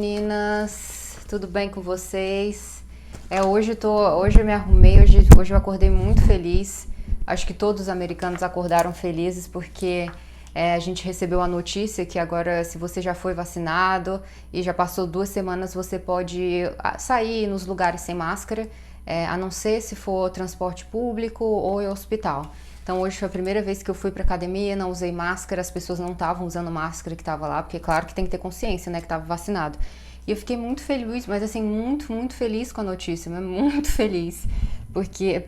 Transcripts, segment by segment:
Meninas, tudo bem com vocês? Hoje eu me arrumei, hoje eu acordei muito feliz. Acho que todos os americanos acordaram felizes porque a gente recebeu a notícia que agora, se você já foi vacinado e já passou 2 semanas, você pode sair nos lugares sem máscara, a não ser se for transporte público ou em hospital. Então hoje foi a primeira vez que eu fui pra academia, não usei máscara, as pessoas não estavam usando máscara que tava lá, porque claro que tem que ter consciência, né, que tava vacinado. E eu fiquei muito feliz, mas assim, muito, muito feliz com a notícia, mas muito feliz. Porque,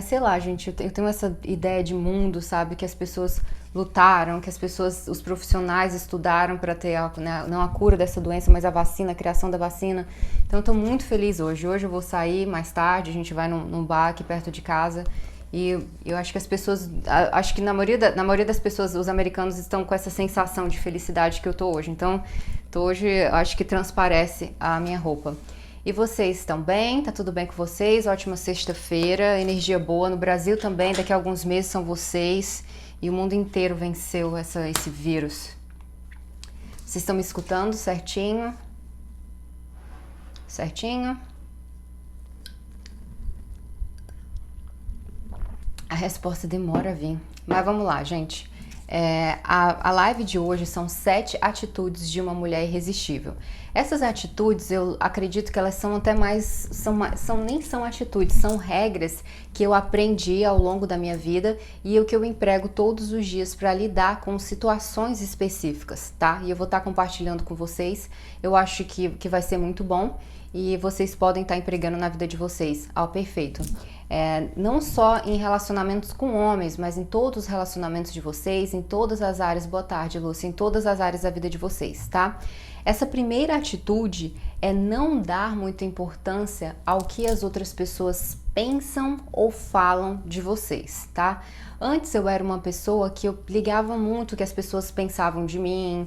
sei lá, gente, eu tenho essa ideia de mundo, sabe, que as pessoas lutaram, que os profissionais estudaram para ter, não a cura dessa doença, mas a vacina, a criação da vacina. Então eu tô muito feliz hoje. Hoje eu vou sair mais tarde, a gente vai num bar aqui perto de casa. E eu acho que as pessoas, acho que na maioria das pessoas, os americanos estão com essa sensação de felicidade que eu tô hoje. Então, hoje, acho que transparece a minha roupa. E vocês estão bem? Tá tudo bem com vocês? Ótima sexta-feira, energia boa. No Brasil também, daqui a alguns meses são vocês. E o mundo inteiro venceu esse vírus. Vocês estão me escutando certinho? Certinho? A resposta demora a vir. Mas vamos lá, gente. A live de hoje são 7 atitudes de uma mulher irresistível. Essas atitudes, eu acredito que elas são até mais... nem são atitudes, são regras que eu aprendi ao longo da minha vida e o que eu emprego todos os dias para lidar com situações específicas, tá? E eu vou estar compartilhando com vocês. Eu acho que vai ser muito bom e vocês podem estar empregando na vida de vocês ao perfeito. Não só em relacionamentos com homens, mas em todos os relacionamentos de vocês, em todas as áreas, boa tarde, Lúcia, em todas as áreas da vida de vocês, tá? Essa primeira atitude é não dar muita importância ao que as outras pessoas pensam ou falam de vocês, tá? Antes eu era uma pessoa que eu ligava muito o que as pessoas pensavam de mim,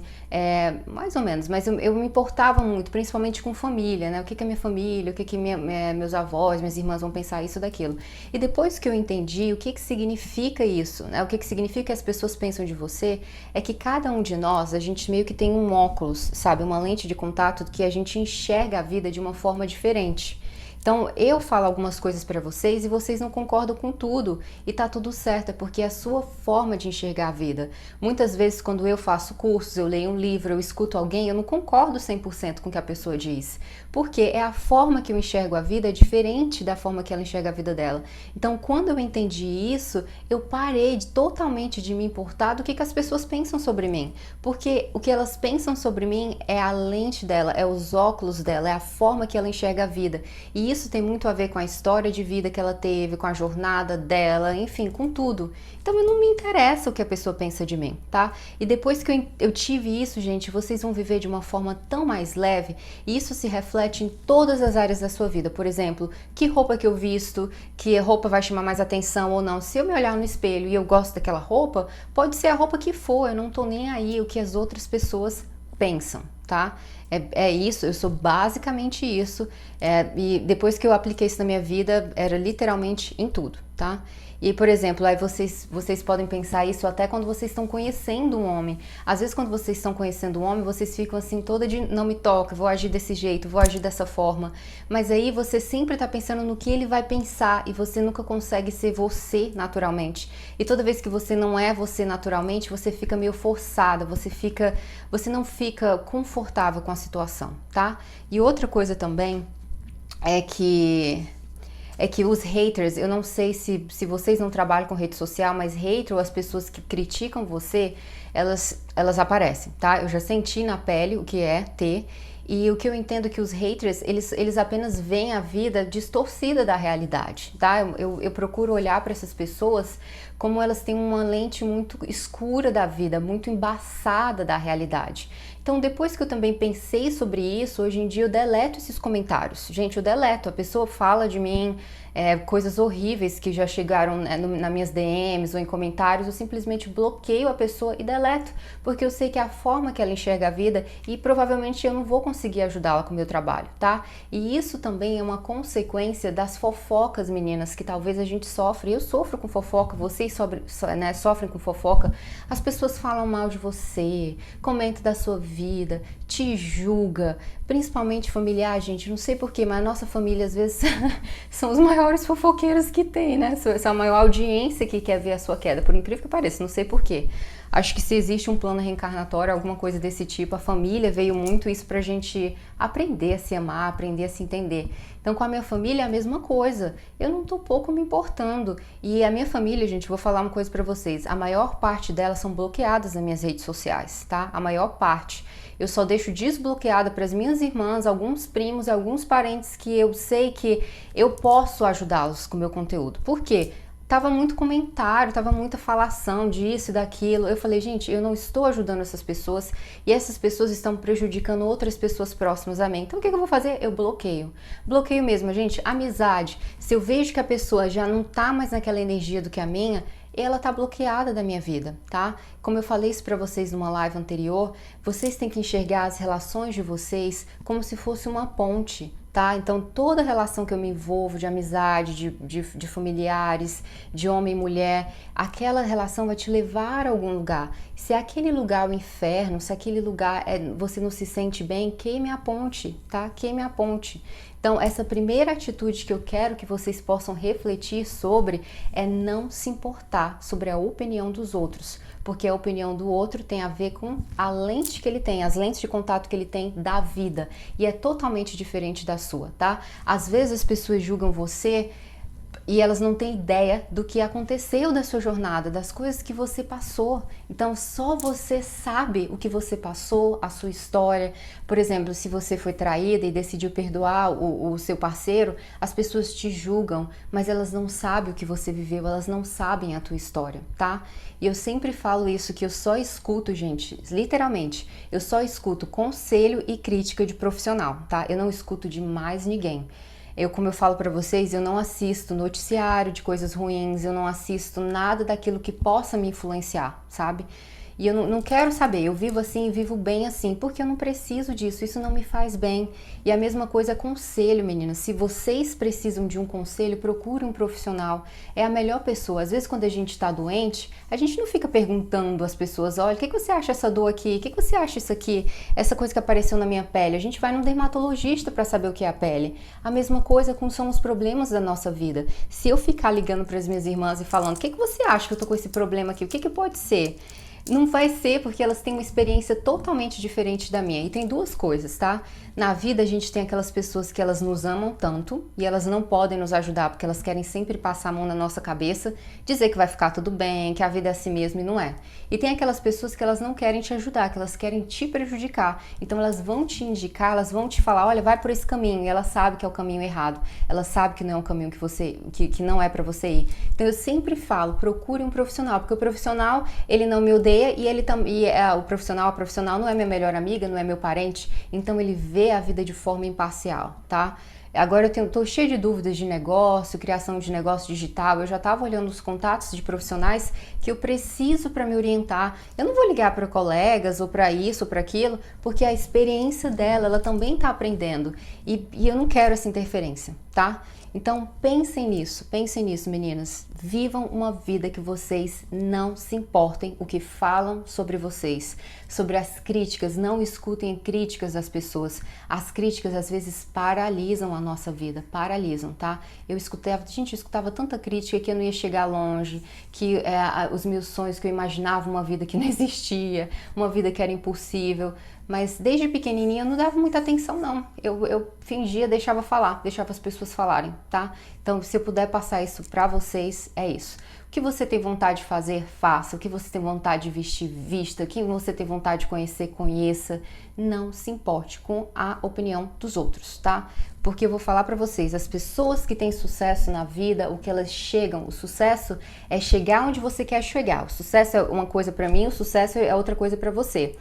mais ou menos, mas eu me importava muito, principalmente com família, né? O que a minha família, o que meus avós, minhas irmãs vão pensar isso, daquilo. E depois que eu entendi o que significa isso, né? O que significa que as pessoas pensam de você, é que cada um de nós, a gente meio que tem um óculos, sabe? Uma lente de contato que a gente enxerga a vida de uma forma diferente. Então, eu falo algumas coisas pra vocês e vocês não concordam com tudo e tá tudo certo, é porque é a sua forma de enxergar a vida. Muitas vezes, quando eu faço cursos, eu leio um livro, eu escuto alguém, eu não concordo 100% com o que a pessoa diz, porque é a forma que eu enxergo a vida é diferente da forma que ela enxerga a vida dela. Então, quando eu entendi isso, eu parei totalmente de me importar do que as pessoas pensam sobre mim, porque o que elas pensam sobre mim é a lente dela, é os óculos dela, é a forma que ela enxerga a vida. E isso tem muito a ver com a história de vida que ela teve, com a jornada dela, enfim, com tudo. Então não me interessa o que a pessoa pensa de mim, tá? E depois que eu tive isso, gente, vocês vão viver de uma forma tão mais leve e isso se reflete em todas as áreas da sua vida. Por exemplo, que roupa que eu visto, que roupa vai chamar mais atenção ou não. Se eu me olhar no espelho e eu gosto daquela roupa, pode ser a roupa que for, eu não tô nem aí o que as outras pessoas pensam, tá? É isso, eu sou basicamente isso, e depois que eu apliquei isso na minha vida, era literalmente em tudo, tá? E, por exemplo, aí vocês podem pensar isso até quando vocês estão conhecendo um homem. Às vezes, quando vocês estão conhecendo um homem, vocês ficam assim, toda de não me toca, vou agir desse jeito, vou agir dessa forma. Mas aí você sempre tá pensando no que ele vai pensar e você nunca consegue ser você naturalmente. E toda vez que você não é você naturalmente, você fica meio forçada, você não fica confortável com a situação, tá? E outra coisa também é que os haters, eu não sei se vocês não trabalham com rede social, mas hater ou as pessoas que criticam você, elas aparecem, tá? Eu já senti na pele o que é ter, e o que eu entendo é que os haters, eles apenas veem a vida distorcida da realidade, tá? Eu procuro olhar para essas pessoas como elas têm uma lente muito escura da vida, muito embaçada da realidade. Então, depois que eu também pensei sobre isso, hoje em dia eu deleto esses comentários. Gente, eu deleto. A pessoa fala de mim, coisas horríveis que já chegaram, né, nas minhas DMs ou em comentários, eu simplesmente bloqueio a pessoa e deleto, porque eu sei que é a forma que ela enxerga a vida e provavelmente eu não vou conseguir ajudá-la com o meu trabalho, tá? E isso também é uma consequência das fofocas, meninas, que talvez a gente sofre. Eu sofro com fofoca, vocês sofrem com fofoca. As pessoas falam mal de você, comentam da sua vida, te julga, principalmente familiar, gente, não sei porquê, mas a nossa família às vezes são os maiores fofoqueiros que tem, né? Essa é a maior audiência que quer ver a sua queda, por incrível que pareça, não sei porquê. Acho que se existe um plano reencarnatório, alguma coisa desse tipo, a família veio muito isso pra gente aprender a se amar, aprender a se entender. Então com a minha família é a mesma coisa, eu não tô pouco me importando. E a minha família, gente, vou falar uma coisa pra vocês, a maior parte delas são bloqueadas nas minhas redes sociais, tá? A maior parte. Eu só deixo desbloqueada para as minhas irmãs, alguns primos e alguns parentes que eu sei que eu posso ajudá-los com o meu conteúdo. Por quê? Tava muito comentário, tava muita falação disso e daquilo. Eu falei, gente, eu não estou ajudando essas pessoas e essas pessoas estão prejudicando outras pessoas próximas a mim. Então o que eu vou fazer? Eu bloqueio. Bloqueio mesmo, gente. Amizade. Se eu vejo que a pessoa já não tá mais naquela energia do que a minha, ela tá bloqueada da minha vida, tá? Como eu falei isso pra vocês numa live anterior, vocês têm que enxergar as relações de vocês como se fosse uma ponte, tá? Então toda relação que eu me envolvo, de amizade, de familiares, de homem e mulher, aquela relação vai te levar a algum lugar. Se aquele lugar é o inferno, se aquele lugar você não se sente bem, queime a ponte, tá? Queime a ponte. Então, essa primeira atitude que eu quero que vocês possam refletir sobre é não se importar sobre a opinião dos outros, porque a opinião do outro tem a ver com a lente que ele tem, as lentes de contato que ele tem da vida, e é totalmente diferente da sua, tá? Às vezes as pessoas julgam você e elas não têm ideia do que aconteceu da sua jornada, das coisas que você passou. Então só você sabe o que você passou, a sua história. Por exemplo, se você foi traída e decidiu perdoar o seu parceiro, as pessoas te julgam, mas elas não sabem o que você viveu, elas não sabem a tua história, tá? E eu sempre falo isso, que eu só escuto, gente, literalmente, eu só escuto conselho e crítica de profissional, tá? Eu não escuto de mais ninguém. Como eu falo pra vocês, eu não assisto noticiário de coisas ruins, eu não assisto nada daquilo que possa me influenciar, sabe? E eu não quero saber, eu vivo assim, vivo bem assim, porque eu não preciso disso, isso não me faz bem. E a mesma coisa é conselho, meninas. Se vocês precisam de um conselho, procure um profissional. É a melhor pessoa. Às vezes, quando a gente tá doente, a gente não fica perguntando às pessoas, olha, o que você acha essa dor aqui? O que você acha isso aqui? Essa coisa que apareceu na minha pele. A gente vai num dermatologista para saber o que é a pele. A mesma coisa são os problemas da nossa vida. Se eu ficar ligando para as minhas irmãs e falando, o que você acha que eu tô com esse problema aqui? O que pode ser? Não vai ser, porque elas têm uma experiência totalmente diferente da minha. E tem duas coisas, tá? Na vida a gente tem aquelas pessoas que elas nos amam tanto e elas não podem nos ajudar porque elas querem sempre passar a mão na nossa cabeça, dizer que vai ficar tudo bem, que a vida é assim mesmo e não é. E tem aquelas pessoas que elas não querem te ajudar, que elas querem te prejudicar. Então elas vão te indicar, elas vão te falar, olha, vai por esse caminho. E ela sabe que é o caminho errado. Ela sabe que não é um caminho que não é pra você ir. Então eu sempre falo, procure um profissional, porque o profissional, ele não me odeia o profissional, a profissional não é minha melhor amiga, não é meu parente, então ele vê a vida de forma imparcial, tá? Agora eu tô cheia de dúvidas de negócio, criação de negócio digital, eu já tava olhando os contatos de profissionais que eu preciso para me orientar. Eu não vou ligar para colegas ou para isso ou para aquilo, porque a experiência dela, ela também tá aprendendo e eu não quero essa interferência, tá? Então pensem nisso, meninas. Vivam uma vida que vocês não se importem o que falam sobre vocês, sobre as críticas. Não escutem críticas das pessoas. As críticas às vezes paralisam a nossa vida, paralisam, tá? Eu escutava tanta crítica que eu não ia chegar longe, que os meus sonhos, que eu imaginava uma vida que não existia, uma vida que era impossível. Mas desde pequenininha eu não dava muita atenção, não. Eu fingia, deixava as pessoas falarem, tá? Então, se eu puder passar isso pra vocês, é isso. O que você tem vontade de fazer, faça. O que você tem vontade de vestir, vista. O que você tem vontade de conhecer, conheça. Não se importe com a opinião dos outros, tá? Porque eu vou falar pra vocês, as pessoas que têm sucesso na vida, o que elas chegam, o sucesso é chegar onde você quer chegar. O sucesso é uma coisa pra mim, o sucesso é outra coisa pra você.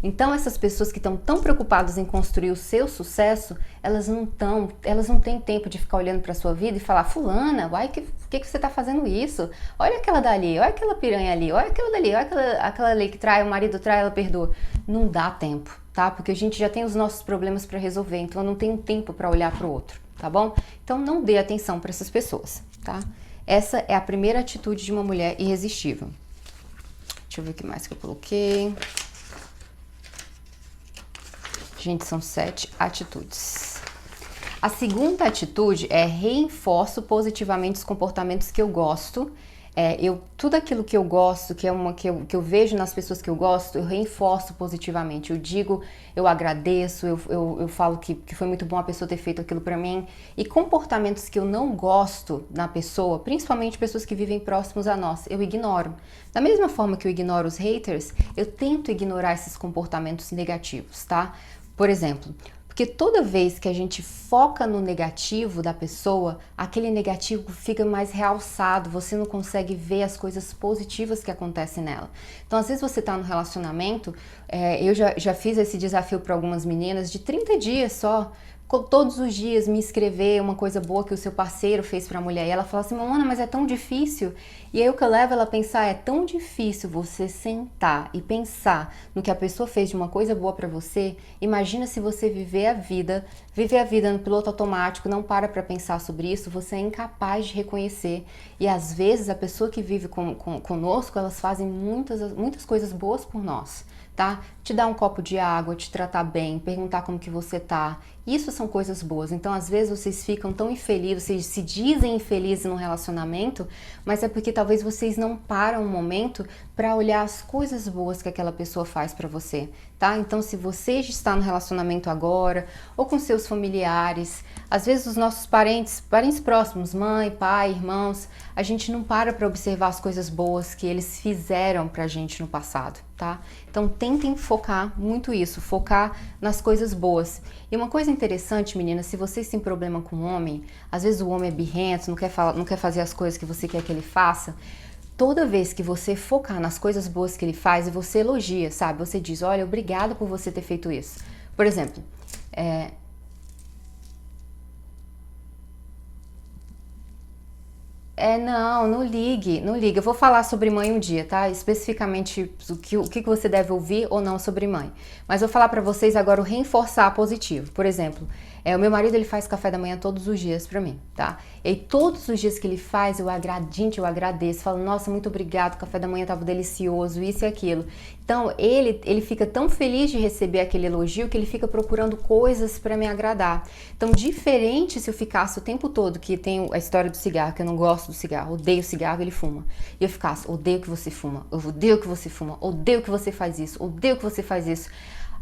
Então essas pessoas que estão tão preocupadas em construir o seu sucesso, elas não têm tempo de ficar olhando para sua vida e falar: fulana, uai, que você está fazendo isso? Olha aquela dali, olha aquela piranha ali, olha aquela dali, olha aquela ali que trai, o marido trai, ela perdoa. Não dá tempo, tá? Porque a gente já tem os nossos problemas para resolver, então eu não tenho tempo para olhar para o outro, tá bom? Então não dê atenção para essas pessoas, tá? Essa é a primeira atitude de uma mulher irresistível. Deixa eu ver o que mais que eu coloquei. Gente, são 7 atitudes. A segunda atitude é: reforço positivamente os comportamentos que eu gosto. Tudo aquilo que eu gosto, que eu vejo nas pessoas que eu gosto, eu reforço positivamente. Eu digo, eu agradeço, eu falo que foi muito bom a pessoa ter feito aquilo pra mim. E comportamentos que eu não gosto na pessoa, principalmente pessoas que vivem próximos a nós, eu ignoro. Da mesma forma que eu ignoro os haters, eu tento ignorar esses comportamentos negativos, tá? Por exemplo, porque toda vez que a gente foca no negativo da pessoa, aquele negativo fica mais realçado, você não consegue ver as coisas positivas que acontecem nela. Então, às vezes você tá no relacionamento, eu já fiz esse desafio para algumas meninas de 30 dias só, todos os dias me escrever uma coisa boa que o seu parceiro fez pra mulher. E ela fala assim: Ana, mas é tão difícil. E aí o que eu levo ela a pensar: é tão difícil você sentar e pensar no que a pessoa fez de uma coisa boa pra você. Imagina se você viver a vida no piloto automático, não para pra pensar sobre isso, você é incapaz de reconhecer. E às vezes a pessoa que vive conosco, elas fazem muitas coisas boas por nós, tá? Te dar um copo de água, te tratar bem, perguntar como que você tá. Isso são coisas boas. Então, às vezes, vocês ficam tão infelizes, vocês se dizem infelizes num relacionamento, mas é porque talvez vocês não param um momento para olhar as coisas boas que aquela pessoa faz para você, tá? Então, se você está no relacionamento agora, ou com seus familiares, às vezes os nossos parentes próximos, mãe, pai, irmãos, a gente não para observar as coisas boas que eles fizeram pra gente no passado, tá? Então, tentem focar muito isso, focar nas coisas boas. E uma coisa interessante, meninas, se vocês têm problema com o homem, às vezes o homem é birrento, não quer fazer as coisas que você quer que ele faça, toda vez que você focar nas coisas boas que ele faz e você elogia, sabe? Você diz: olha, obrigada por você ter feito isso. Por exemplo, não ligue. Eu vou falar sobre mãe um dia, tá? Especificamente o que você deve ouvir ou não sobre mãe. Mas vou falar pra vocês agora o reforçar positivo. Por exemplo, o meu marido, ele faz café da manhã todos os dias pra mim, tá? E todos os dias que ele faz, eu agradeço. Falo: nossa, muito obrigado, o café da manhã tava delicioso, isso e aquilo. Então, ele fica tão feliz de receber aquele elogio que ele fica procurando coisas pra me agradar. Então, diferente se eu ficasse o tempo todo, que tem a história do cigarro, que eu não gosto do cigarro, odeio cigarro, ele fuma. E eu ficasse: odeio que você fuma, eu odeio que você fuma, odeio que você faz isso, odeio que você faz isso.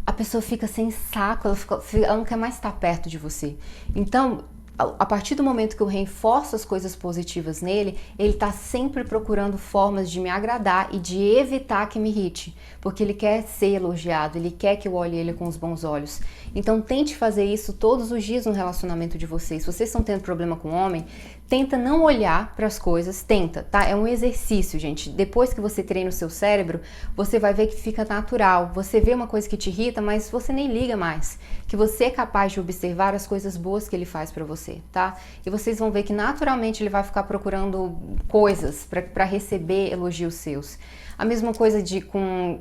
A pessoa fica sem saco, ela não quer mais estar perto de você. Então, a partir do momento que eu reforço as coisas positivas nele, ele tá sempre procurando formas de me agradar e de evitar que me irrite, porque ele quer ser elogiado, ele quer que eu olhe ele com os bons olhos. Então, tente fazer isso todos os dias no relacionamento de vocês. Se vocês estão tendo problema com o homem, tenta não olhar para as coisas, tá? É um exercício, gente. Depois que você treina o seu cérebro, você vai ver que fica natural. Você vê uma coisa que te irrita, mas você nem liga mais. Que você é capaz de observar as coisas boas que ele faz para você, tá? E vocês vão ver que naturalmente ele vai ficar procurando coisas para receber elogios seus. A mesma coisa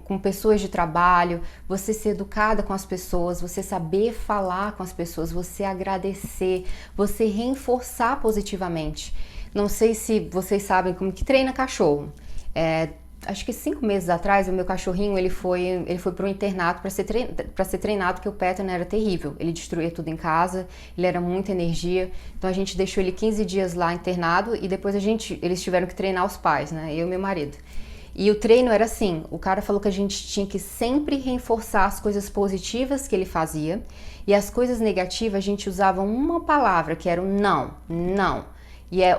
com pessoas de trabalho, você ser educada com as pessoas, você saber falar com as pessoas, você agradecer, você reforçar positivamente. Não sei se vocês sabem como que treina cachorro. Acho que 5 meses atrás, o meu cachorrinho ele foi para um internato para ser treinado, porque o Pattern era terrível. Ele destruía tudo em casa, ele era muita energia. Então a gente deixou ele 15 dias lá internado e depois eles tiveram que treinar os pais, né? Eu e meu marido. E o treino era assim: o cara falou que a gente tinha que sempre reforçar as coisas positivas que ele fazia e as coisas negativas a gente usava uma palavra, que era o não, não.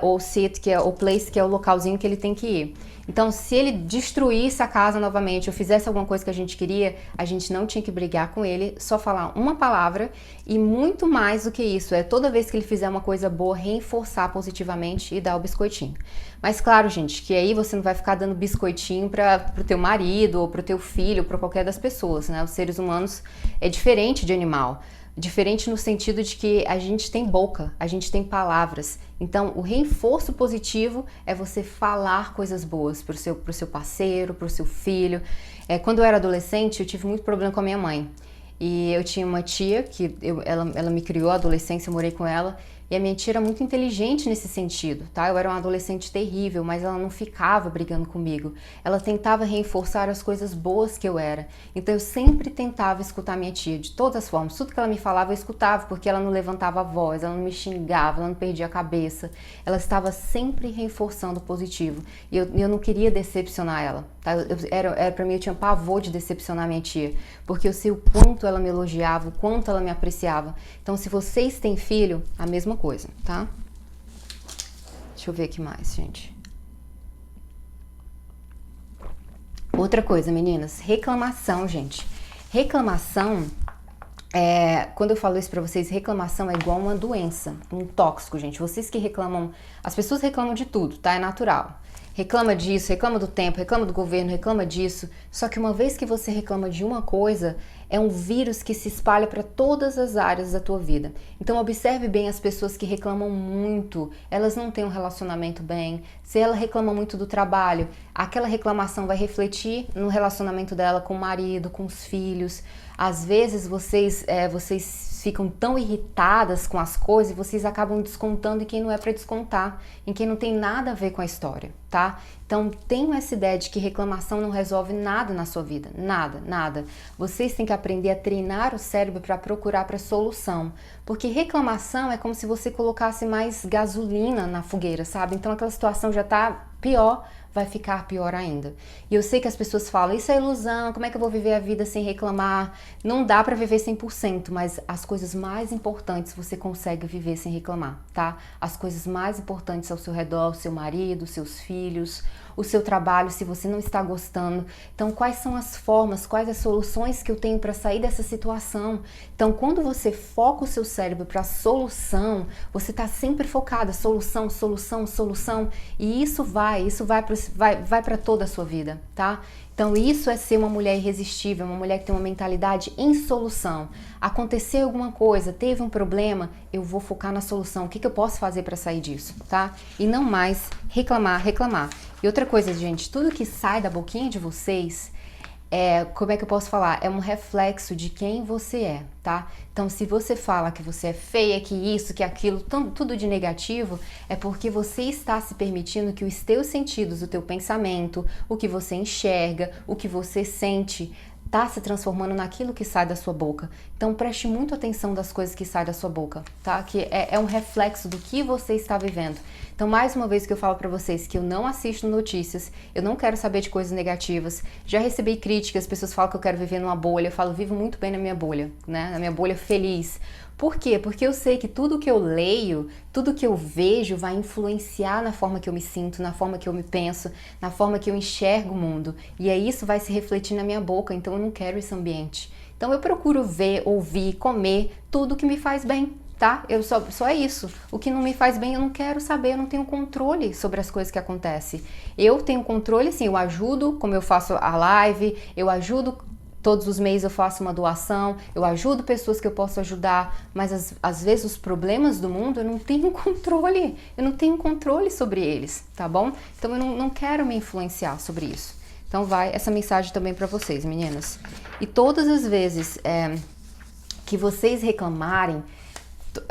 ou sit, que é o place, que é o localzinho que ele tem que ir. Então, se ele destruísse a casa novamente ou fizesse alguma coisa que a gente queria, a gente não tinha que brigar com ele, só falar uma palavra e muito mais do que isso, toda vez que ele fizer uma coisa boa, reforçar positivamente e dar o biscoitinho. Mas claro, gente, que aí você não vai ficar dando biscoitinho pro teu marido ou pro teu filho, ou pra qualquer das pessoas, né? Os seres humanos é diferente de animal. Diferente no sentido de que a gente tem boca, a gente tem palavras. Então, o reforço positivo é você falar coisas boas pro seu parceiro, pro seu filho. Quando eu era adolescente, eu tive muito problema com a minha mãe. E eu tinha uma tia que ela me criou, a adolescência, eu morei com ela. E a minha tia era muito inteligente nesse sentido, tá? Eu era uma adolescente terrível, mas ela não ficava brigando comigo. Ela tentava reforçar as coisas boas que eu era. Então eu sempre tentava escutar minha tia, de todas as formas. Tudo que ela me falava eu escutava, porque ela não levantava a voz, ela não me xingava, ela não perdia a cabeça. Ela estava sempre reforçando o positivo. E eu não queria decepcionar ela, tá? Pra mim, eu tinha pavor de decepcionar minha tia, porque eu sei o quanto ela me elogiava, o quanto ela me apreciava. Então, se vocês têm filho, a mesma coisa, tá? Deixa eu ver aqui mais, gente. Outra coisa, meninas, reclamação, gente. Reclamação, quando eu falo isso pra vocês, reclamação é igual uma doença, um tóxico, gente. Vocês que reclamam, as pessoas reclamam de tudo, tá? É natural. Reclama disso, reclama do tempo, reclama do governo, reclama disso. Só que uma vez que você reclama de uma coisa, é um vírus que se espalha para todas as áreas da tua vida. Então observe bem as pessoas que reclamam muito, elas não têm um relacionamento bem. Se ela reclama muito do trabalho, aquela reclamação vai refletir no relacionamento dela com o marido, com os filhos. Às vezes vocês ficam tão irritadas com as coisas e vocês acabam descontando em quem não é para descontar, em quem não tem nada a ver com a história, tá? Então tenham essa ideia de que reclamação não resolve nada na sua vida, nada, nada. Vocês têm que aprender a treinar o cérebro para procurar para solução, porque reclamação é como se você colocasse mais gasolina na fogueira, sabe? Então aquela situação já tá pior, vai ficar pior ainda. E eu sei que as pessoas falam, isso é ilusão, como é que eu vou viver a vida sem reclamar? Não dá pra viver 100%, mas as coisas mais importantes você consegue viver sem reclamar, tá? As coisas mais importantes ao seu redor, o seu marido, os seus filhos, o seu trabalho, se você não está gostando. Então, quais são as formas, quais as soluções que eu tenho para sair dessa situação? Então, quando você foca o seu cérebro para a solução, você está sempre focada, solução, solução, solução, e isso vai para toda a sua vida, tá? Então isso é ser uma mulher irresistível, uma mulher que tem uma mentalidade em solução. Aconteceu alguma coisa, teve um problema, eu vou focar na solução. O que eu posso fazer para sair disso, tá? E não mais reclamar, reclamar. E outra coisa, gente, tudo que sai da boquinha de vocês como é que eu posso falar? É um reflexo de quem você é, tá? Então, se você fala que você é feia, que isso, que aquilo, tudo de negativo, é porque você está se permitindo que os teus sentidos, o teu pensamento, o que você enxerga, o que você sente, tá se transformando naquilo que sai da sua boca. Então preste muito atenção das coisas que saem da sua boca, tá? Que é um reflexo do que você está vivendo. Então, mais uma vez que eu falo pra vocês que eu não assisto notícias, eu não quero saber de coisas negativas. Já recebi críticas, pessoas falam que eu quero viver numa bolha. Eu falo, vivo muito bem na minha bolha, né? Na minha bolha feliz. Por quê? Porque eu sei que tudo que eu leio, tudo que eu vejo vai influenciar na forma que eu me sinto, na forma que eu me penso, na forma que eu enxergo o mundo. E aí isso vai se refletir na minha boca, então eu não quero esse ambiente. Então eu procuro ver, ouvir, comer tudo que me faz bem, tá? Eu só é isso. O que não me faz bem eu não quero saber, eu não tenho controle sobre as coisas que acontecem. Eu tenho controle, sim, eu ajudo, como eu faço a live, eu ajudo. Todos os meses eu faço uma doação, eu ajudo pessoas que eu posso ajudar, mas às vezes os problemas do mundo eu não tenho controle sobre eles, tá bom? Então eu não quero me influenciar sobre isso. Então vai essa mensagem também para vocês, meninas. E todas as vezes que vocês reclamarem,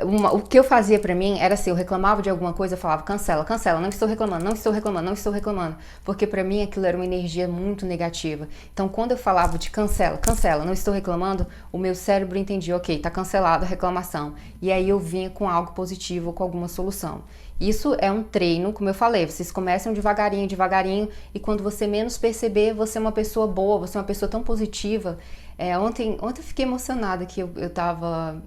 o que eu fazia pra mim era assim, eu reclamava de alguma coisa, eu falava, cancela, cancela, não estou reclamando, não estou reclamando, não estou reclamando, porque pra mim aquilo era uma energia muito negativa. Então quando eu falava de cancela, cancela, não estou reclamando, o meu cérebro entendia, ok, tá cancelada a reclamação, e aí eu vinha com algo positivo, com alguma solução. Isso é um treino, como eu falei, vocês começam devagarinho, devagarinho, e quando você menos perceber, você é uma pessoa boa, você é uma pessoa tão positiva. Ontem eu fiquei emocionada que eu tava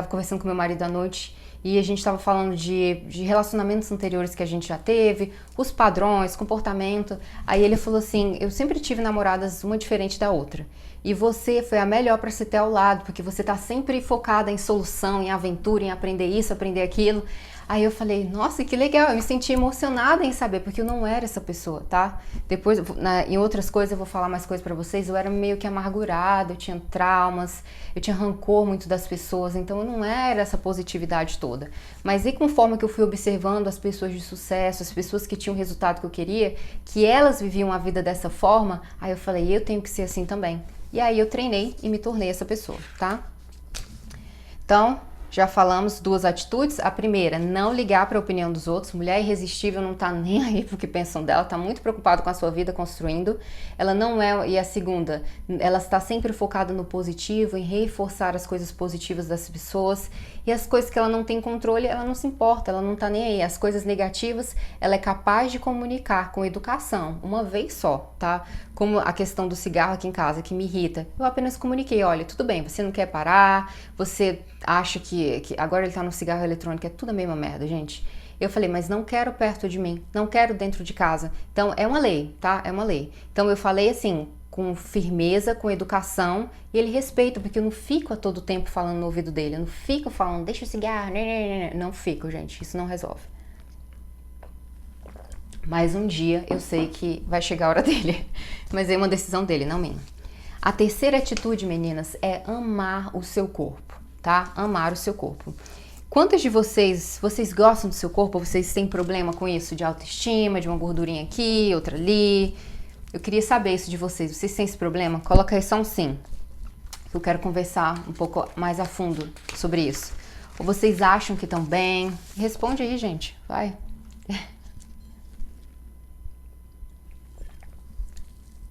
conversando com meu marido à noite e a gente estava falando de relacionamentos anteriores que a gente já teve, os padrões, comportamento. Aí ele falou assim, eu sempre tive namoradas uma diferente da outra. E você foi a melhor para se ter ao lado, porque você tá sempre focada em solução, em aventura, em aprender isso, aprender aquilo. Aí eu falei, nossa, que legal, eu me senti emocionada em saber, porque eu não era essa pessoa, tá? Depois, em outras coisas, eu vou falar mais coisas pra vocês, eu era meio que amargurada, eu tinha traumas, eu tinha rancor muito das pessoas, então eu não era essa positividade toda. Mas e conforme que eu fui observando as pessoas de sucesso, as pessoas que tinham o resultado que eu queria, que elas viviam a vida dessa forma, aí eu falei, eu tenho que ser assim também. E aí eu treinei e me tornei essa pessoa, tá? Então, já falamos duas atitudes. A primeira, não ligar para a opinião dos outros. Mulher irresistível não tá nem aí pro que pensam dela, tá muito preocupada com a sua vida construindo. Ela não é, e a segunda, ela está sempre focada no positivo, em reforçar as coisas positivas das pessoas. E as coisas que ela não tem controle, ela não se importa, ela não tá nem aí. As coisas negativas, ela é capaz de comunicar com educação, uma vez só, tá? Como a questão do cigarro aqui em casa, que me irrita. Eu apenas comuniquei, olha, tudo bem, você não quer parar, você acha que agora ele tá no cigarro eletrônico, é tudo a mesma merda, gente. Eu falei, mas não quero perto de mim, não quero dentro de casa. Então, é uma lei, tá? É uma lei. Então, eu falei assim, com firmeza, com educação, e ele respeita, porque eu não fico a todo tempo falando no ouvido dele, eu não fico falando, deixa o cigarro, não fico, gente, isso não resolve. Mas um dia eu sei que vai chegar a hora dele, mas é uma decisão dele, não minha. A terceira atitude, meninas, é amar o seu corpo, tá? Amar o seu corpo. Quantas de vocês gostam do seu corpo? Vocês têm problema com isso? De autoestima, de uma gordurinha aqui, outra ali? Eu queria saber isso de vocês. Vocês têm esse problema? Coloca aí só um sim. Eu quero conversar um pouco mais a fundo sobre isso. Ou vocês acham que estão bem? Responde aí, gente. Vai.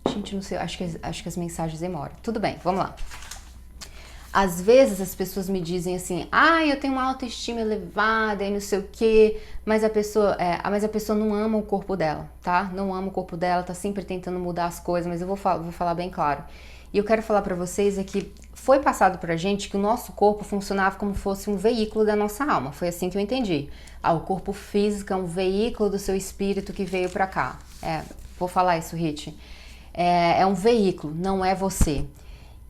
Gente, não sei, acho que as mensagens demoram. Tudo bem, vamos lá. Às vezes as pessoas me dizem assim, eu tenho uma autoestima elevada e não sei o quê, mas a pessoa não ama o corpo dela, tá? Não ama o corpo dela, tá sempre tentando mudar as coisas, mas eu vou falar bem claro. E eu quero falar pra vocês é que foi passado pra gente que o nosso corpo funcionava como fosse um veículo da nossa alma. Foi assim que eu entendi. O corpo físico é um veículo do seu espírito que veio pra cá. Vou falar isso, Rit. É um veículo, não é você.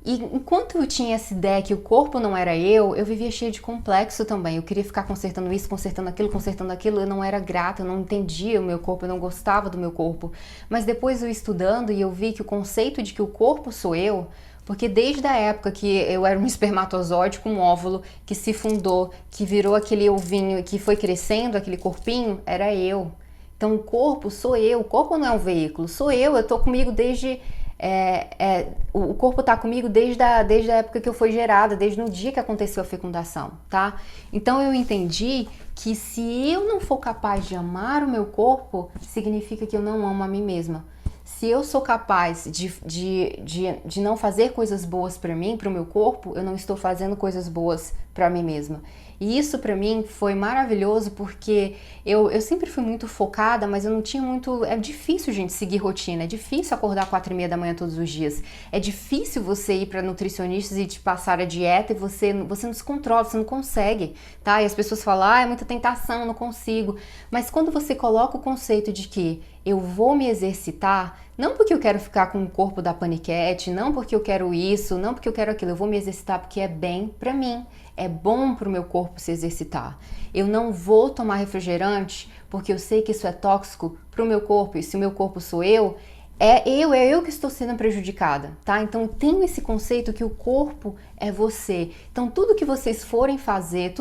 E enquanto eu tinha essa ideia que o corpo não era eu vivia cheia de complexo também. Eu queria ficar consertando isso, consertando aquilo. Eu não era grata, eu não entendia o meu corpo, eu não gostava do meu corpo. Mas depois eu estudando e eu vi que o conceito de que o corpo sou eu, porque desde a época que eu era um espermatozoide com um óvulo que se fundou, que virou aquele ovinho e que foi crescendo, aquele corpinho, era eu. Então o corpo sou eu, o corpo não é um veículo, sou eu tô comigo desde... o corpo tá comigo desde a época que eu fui gerada, desde no dia que aconteceu a fecundação, tá? Então eu entendi que se eu não for capaz de amar o meu corpo, significa que eu não amo a mim mesma. Se eu sou capaz de não fazer coisas boas pra mim, pro meu corpo, eu não estou fazendo coisas boas pra mim mesma. E isso pra mim foi maravilhoso porque eu sempre fui muito focada, mas eu não tinha muito... É difícil, gente, seguir rotina. É difícil acordar 4h30 da manhã todos os dias. É difícil você ir pra nutricionistas e te passar a dieta e você não se controla, você não consegue, tá? E as pessoas falam, é muita tentação, não consigo. Mas quando você coloca o conceito de que eu vou me exercitar, não porque eu quero ficar com o corpo da paniquete, não porque eu quero isso, não porque eu quero aquilo, eu vou me exercitar porque é bem pra mim. É bom pro meu corpo se exercitar. Eu não vou tomar refrigerante porque eu sei que isso é tóxico pro meu corpo. E se o meu corpo sou eu, é eu que estou sendo prejudicada, tá? Então eu tenho esse conceito que o corpo é você. Então tudo que vocês forem fazer,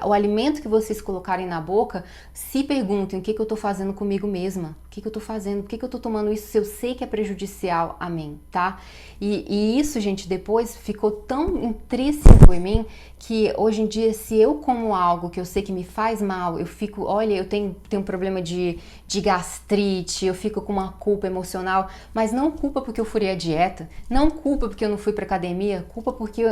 o alimento que vocês colocarem na boca, se perguntem o que eu tô fazendo comigo mesma. O que eu tô fazendo? Por que eu tô tomando isso se eu sei que é prejudicial a mim, tá? E isso, gente, depois ficou tão intrínseco em mim que hoje em dia, se eu como algo que eu sei que me faz mal, eu fico, olha, eu tenho um problema de gastrite, eu fico com uma culpa emocional, mas não culpa porque eu furei a dieta, não culpa porque eu não fui pra academia, culpa porque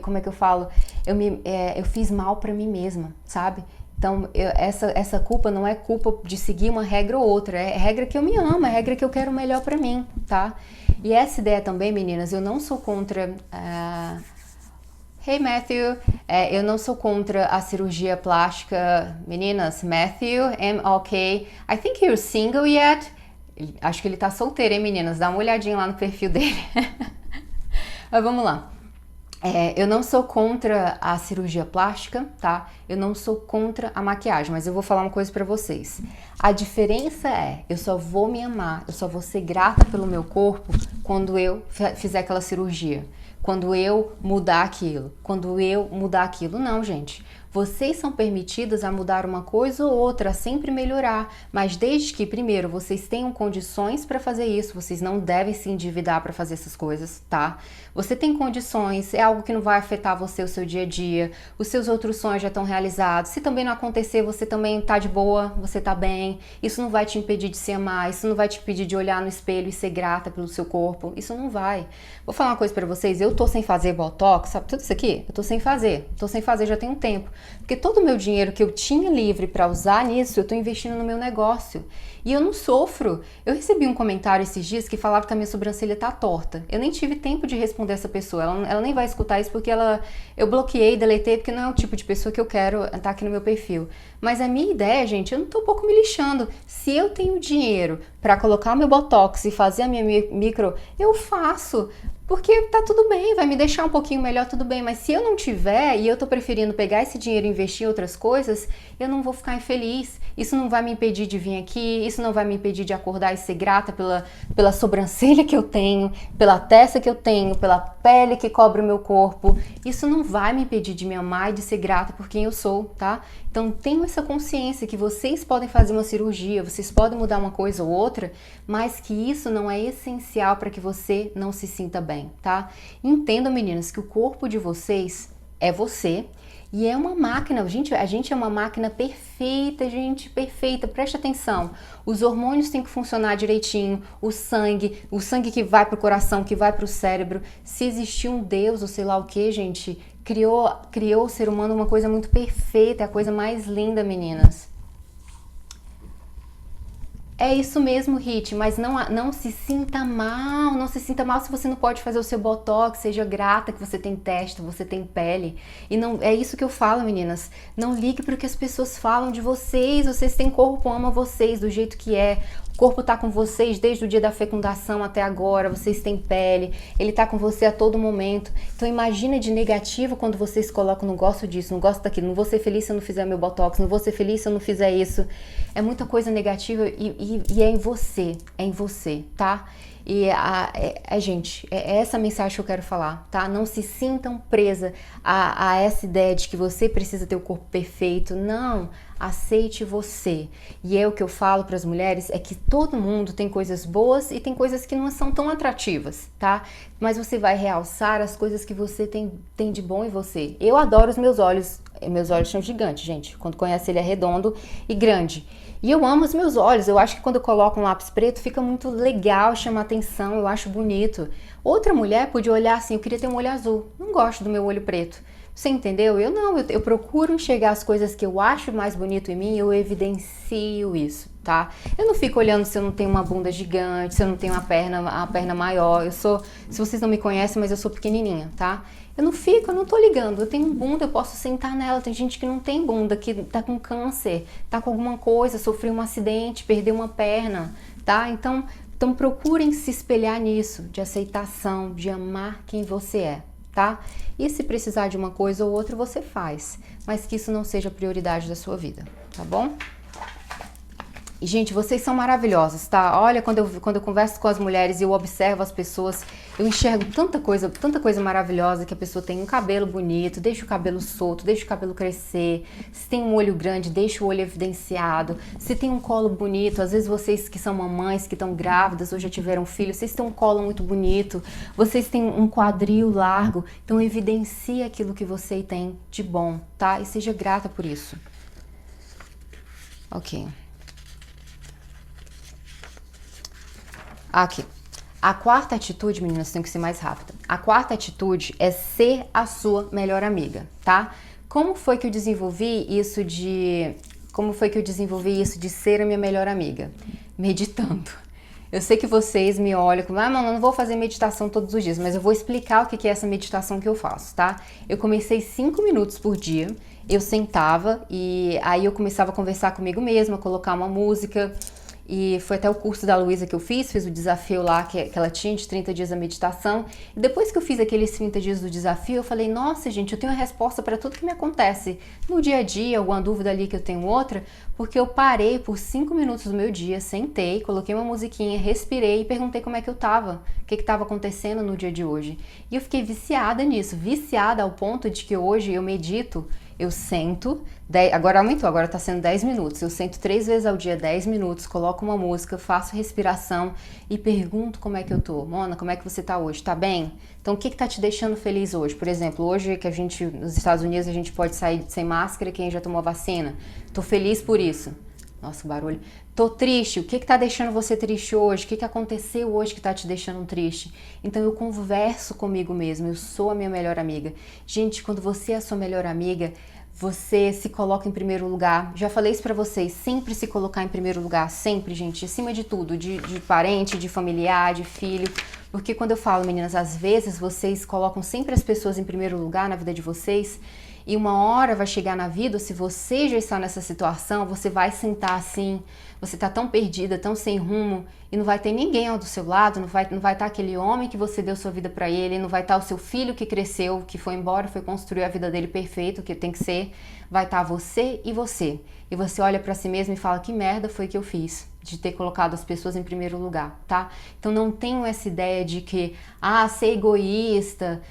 como é que eu falo? Eu fiz mal pra mim mesma, sabe? Então, essa culpa não é culpa de seguir uma regra ou outra, é regra que eu me amo, é regra que eu quero o melhor pra mim, tá? E essa ideia também, meninas, eu não sou contra Hey Matthew, eu não sou contra a cirurgia plástica. Meninas, Matthew, am okay. I think you're single yet. Acho que ele tá solteiro, hein, meninas? Dá uma olhadinha lá no perfil dele. Mas vamos lá. Eu não sou contra a cirurgia plástica, tá? Eu não sou contra a maquiagem, mas eu vou falar uma coisa pra vocês. A diferença eu só vou me amar, eu só vou ser grata pelo meu corpo quando eu fizer aquela cirurgia. Quando eu mudar aquilo. Não, gente. Vocês são permitidas a mudar uma coisa ou outra, a sempre melhorar, mas desde que, primeiro, vocês tenham condições para fazer isso, vocês não devem se endividar para fazer essas coisas, tá? Você tem condições, é algo que não vai afetar você, o seu dia a dia, os seus outros sonhos já estão realizados, se também não acontecer, você também tá de boa, você tá bem, isso não vai te impedir de se amar, isso não vai te impedir de olhar no espelho e ser grata pelo seu corpo, isso não vai. Vou falar uma coisa para vocês, eu tô sem fazer botox, sabe tudo isso aqui? Eu tô sem fazer já tem um tempo. Porque todo o meu dinheiro que eu tinha livre para usar nisso, eu tô investindo no meu negócio. E eu não sofro. Eu recebi um comentário esses dias que falava que a minha sobrancelha tá torta. Eu nem tive tempo de responder essa pessoa. Ela nem vai escutar isso porque eu bloqueei, deletei, porque não é o tipo de pessoa que eu quero estar aqui no meu perfil. Mas a minha ideia, gente, eu não tô um pouco me lixando. Se eu tenho dinheiro para colocar o meu botox e fazer a minha micro, eu faço. Porque tá tudo bem, vai me deixar um pouquinho melhor, tudo bem. Mas se eu não tiver e eu tô preferindo pegar esse dinheiro e investir em outras coisas, eu não vou ficar infeliz. Isso não vai me impedir de vir aqui, isso não vai me impedir de acordar e ser grata pela sobrancelha que eu tenho, pela testa que eu tenho, pela pele que cobre o meu corpo. Isso não vai me impedir de me amar e de ser grata por quem eu sou, tá? Então tenham essa consciência que vocês podem fazer uma cirurgia, vocês podem mudar uma coisa ou outra, mas que isso não é essencial para que você não se sinta bem, tá? Entendam, meninas, que o corpo de vocês é você e é uma máquina, gente, a gente é uma máquina perfeita, gente, perfeita, preste atenção. Os hormônios têm que funcionar direitinho, o sangue que vai pro coração, que vai pro cérebro. Se existir um Deus ou sei lá o que, gente, criou o ser humano uma coisa muito perfeita, é a coisa mais linda, meninas. É isso mesmo, Rit, mas não se sinta mal, não se sinta mal se você não pode fazer o seu botox, seja grata que você tem testa, você tem pele. E não é isso que eu falo, meninas. Não ligue para o que as pessoas falam de vocês têm corpo, ama vocês do jeito que é. O corpo tá com vocês desde o dia da fecundação até agora, vocês têm pele, ele tá com você a todo momento. Então imagina de negativo quando vocês colocam, não gosto disso, não gosto daquilo, não vou ser feliz se eu não fizer meu botox, não vou ser feliz se eu não fizer isso. É muita coisa negativa e é em você, tá? E gente, é essa mensagem que eu quero falar, tá? Não se sintam presa a essa ideia de que você precisa ter o corpo perfeito. Não, aceite você. E o que eu falo para as mulheres é que todo mundo tem coisas boas e tem coisas que não são tão atrativas, tá? Mas você vai realçar as coisas que você tem de bom em você. Eu adoro os meus olhos. Meus olhos são gigantes, gente. Quando conhece ele é redondo e grande. E eu amo os meus olhos, eu acho que quando eu coloco um lápis preto fica muito legal, chama atenção, eu acho bonito. Outra mulher podia olhar assim, eu queria ter um olho azul, não gosto do meu olho preto. Você entendeu? Eu não, eu procuro enxergar as coisas que eu acho mais bonito em mim, eu evidencio isso, tá? Eu não fico olhando se eu não tenho uma bunda gigante, se eu não tenho uma perna maior. Se vocês não me conhecem, mas eu sou pequenininha, tá? Eu não tô ligando, eu tenho bunda, eu posso sentar nela. Tem gente que não tem bunda, que tá com câncer, tá com alguma coisa, sofreu um acidente, perdeu uma perna, tá? Então procurem se espelhar nisso, de aceitação, de amar quem você é, tá? E se precisar de uma coisa ou outra, você faz, mas que isso não seja a prioridade da sua vida, tá bom? E, gente, vocês são maravilhosas, tá? Olha, quando eu converso com as mulheres e eu observo as pessoas, eu enxergo tanta coisa maravilhosa, que a pessoa tem um cabelo bonito, deixa o cabelo solto, deixa o cabelo crescer. Se tem um olho grande, deixa o olho evidenciado. Se tem um colo bonito, às vezes vocês que são mamães, que estão grávidas ou já tiveram filho, vocês têm um colo muito bonito, vocês têm um quadril largo, então evidencie aquilo que você tem de bom, tá? E seja grata por isso. Ok. Aqui. A quarta atitude, meninas, tem que ser mais rápida. A quarta atitude é ser a sua melhor amiga, tá? Como foi que eu desenvolvi isso de ser a minha melhor amiga? Meditando. Eu sei que vocês me olham como, mano, eu não vou fazer meditação todos os dias, mas eu vou explicar o que é essa meditação que eu faço, tá? Eu comecei 5 minutos por dia, eu sentava e aí eu começava a conversar comigo mesma, colocar uma música. E foi até o curso da Luísa que eu fiz o desafio lá que ela tinha de 30 dias da meditação. E depois que eu fiz aqueles 30 dias do desafio, eu falei, nossa gente, eu tenho a resposta para tudo que me acontece no dia a dia, alguma dúvida ali que eu tenho outra, porque eu parei por 5 minutos do meu dia, sentei, coloquei uma musiquinha, respirei e perguntei como é que eu tava, o que estava acontecendo no dia de hoje. E eu fiquei viciada nisso, viciada ao ponto de que hoje eu medito, eu sento, agora aumentou, agora tá sendo 10 minutos. Eu sento 3 vezes ao dia, 10 minutos, coloco uma música, faço respiração e pergunto como é que eu tô. Mona, como é que você tá hoje? Tá bem? Então, o que tá te deixando feliz hoje? Por exemplo, hoje que nos Estados Unidos, a gente pode sair sem máscara, quem já tomou a vacina. Tô feliz por isso. Nossa, barulho. Tô triste. O que tá deixando você triste hoje? O que aconteceu hoje que tá te deixando triste? Então eu converso comigo mesma. Eu sou a minha melhor amiga. Gente, quando você é a sua melhor amiga, você se coloca em primeiro lugar. Já falei isso pra vocês. Sempre se colocar em primeiro lugar. Sempre, gente. Acima de tudo. De parente, de familiar, de filho. Porque quando eu falo, meninas, às vezes vocês colocam sempre as pessoas em primeiro lugar na vida de vocês. E uma hora vai chegar na vida, se você já está nessa situação, você vai sentar assim, você tá tão perdida, tão sem rumo, e não vai ter ninguém ao do seu lado, não vai estar aquele homem que você deu sua vida para ele, não vai estar o seu filho que cresceu, que foi embora, foi construir a vida dele perfeito, que tem que ser, vai estar você e você. E você olha para si mesmo e fala, que merda foi que eu fiz de ter colocado as pessoas em primeiro lugar, tá? Então não tenho essa ideia de que, ser egoísta,